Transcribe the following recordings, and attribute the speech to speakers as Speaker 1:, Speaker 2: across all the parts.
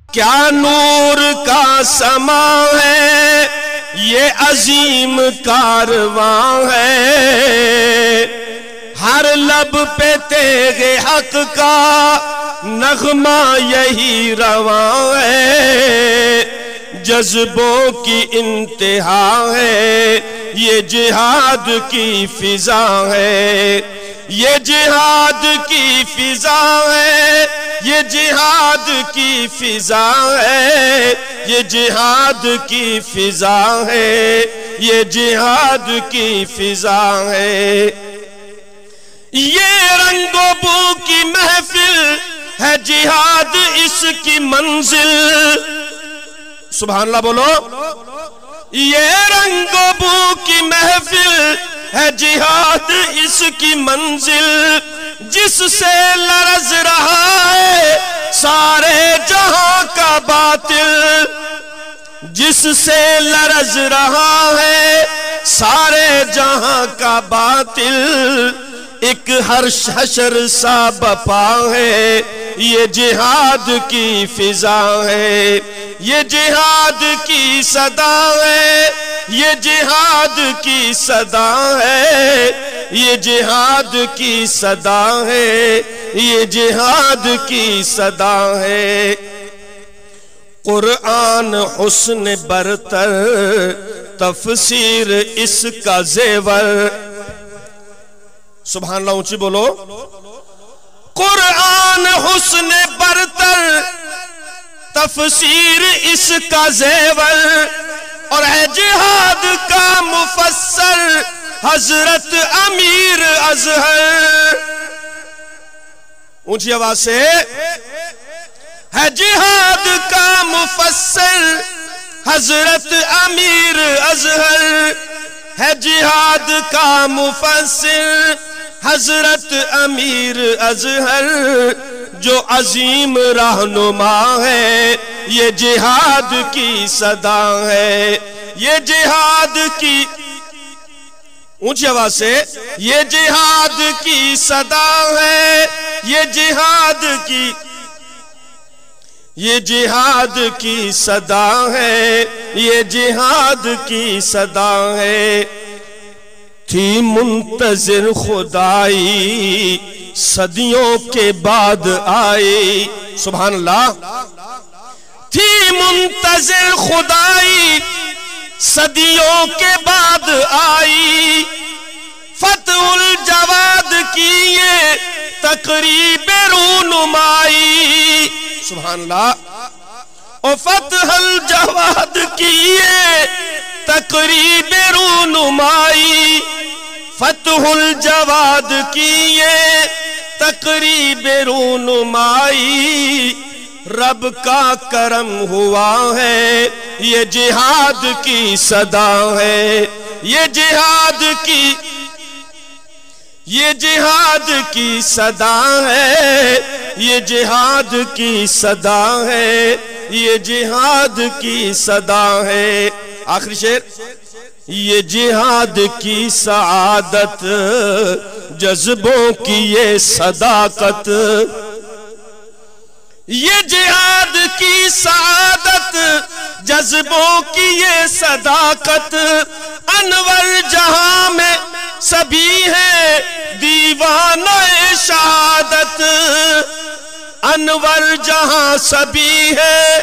Speaker 1: کیا نور کا سما ہے یہ عظیم کارواں ہے، ہر لب پہ تیغ حق کا نغمہ یہی رواں ہے، جذبوں کی انتہا ہے یہ جہاد کی فضا ہے، یہ جہاد کی فضا ہے، یہ جہاد کی فضا ہے، یہ جہاد کی فضا ہے، یہ جہاد کی فضا ہے۔ یہ رنگ و بو کی محفل ہے جہاد اس کی منزل، سبحان اللہ بولو۔ یہ رنگ و بو کی محفل ہے جہاد اس کی منزل، جس سے لرز رہا ہے سارے جہاں کا باطل، جس سے لرز رہا ہے سارے جہاں کا باطل، ایک حشر سا بپا ہے یہ جہاد کی فضا ہے، یہ جہاد کی صدا ہے، یہ جہاد کی صدا ہے، یہ جہاد کی صدا ہے، یہ جہاد کی صدا ہے۔ قرآن حسن برتر تفسیر اس کا زیور، سبحان اللہ اونچی بولو۔ قرآن حسن برتر تفسیر اس کا زیور، اور ہے جہاد کا مفسر حضرت امیر اظہر، اونچی آواز سے، ہے جہاد کا مفسر حضرت امیر اظہر، ہے جہاد کا مفسر حضرت امیر اظہر، جو عظیم رہنما ہے یہ جہاد کی صدا ہے، یہ جہاد کی، اونچی آواز سے، یہ جہاد کی صدا ہے، یہ جہاد کی، یہ جہاد کی صدا ہے، یہ جہاد کی صدا ہے۔ تھی منتظر خدائی صدیوں کے بعد آئی، سبحان اللہ۔ تھی منتظر خدائی صدیوں کے بعد آئی، فتح الجواد کی یہ تقریب رونمائی، سبحان اللہ۔ اور فتح الجواد کی یہ تقریب رونمائی، فتح الجواد کی یہ تقریب رونمائی، رب کا کرم ہوا ہے یہ جہاد کی صدا ہے، یہ جہاد کی، یہ جہاد کی صدا ہے، یہ جہاد کی صدا ہے، یہ جہاد کی صدا ہے۔ آخری شعر، یہ جہاد کی سعادت جذبوں کی یہ صداقت، یہ جہاد کی سعادت جذبوں کی یہ صداقت، انور جہاں میں سبھی ہے دیوانہ شہادت، انور جہاں سبھی ہے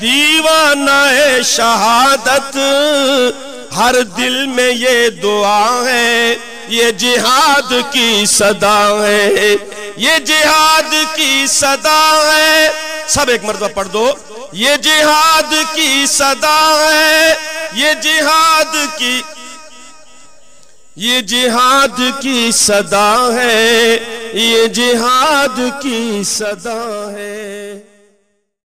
Speaker 1: دیوانہ شہادت، ہر دل میں یہ دعا ہے یہ جہاد کی صدا ہے، یہ جہاد کی صدا ہے۔ سب ایک مرتبہ پڑھ دو، یہ جہاد کی صدا ہے، یہ جہاد کی، یہ جہاد کی صدا ہے، یہ جہاد کی صدا ہے۔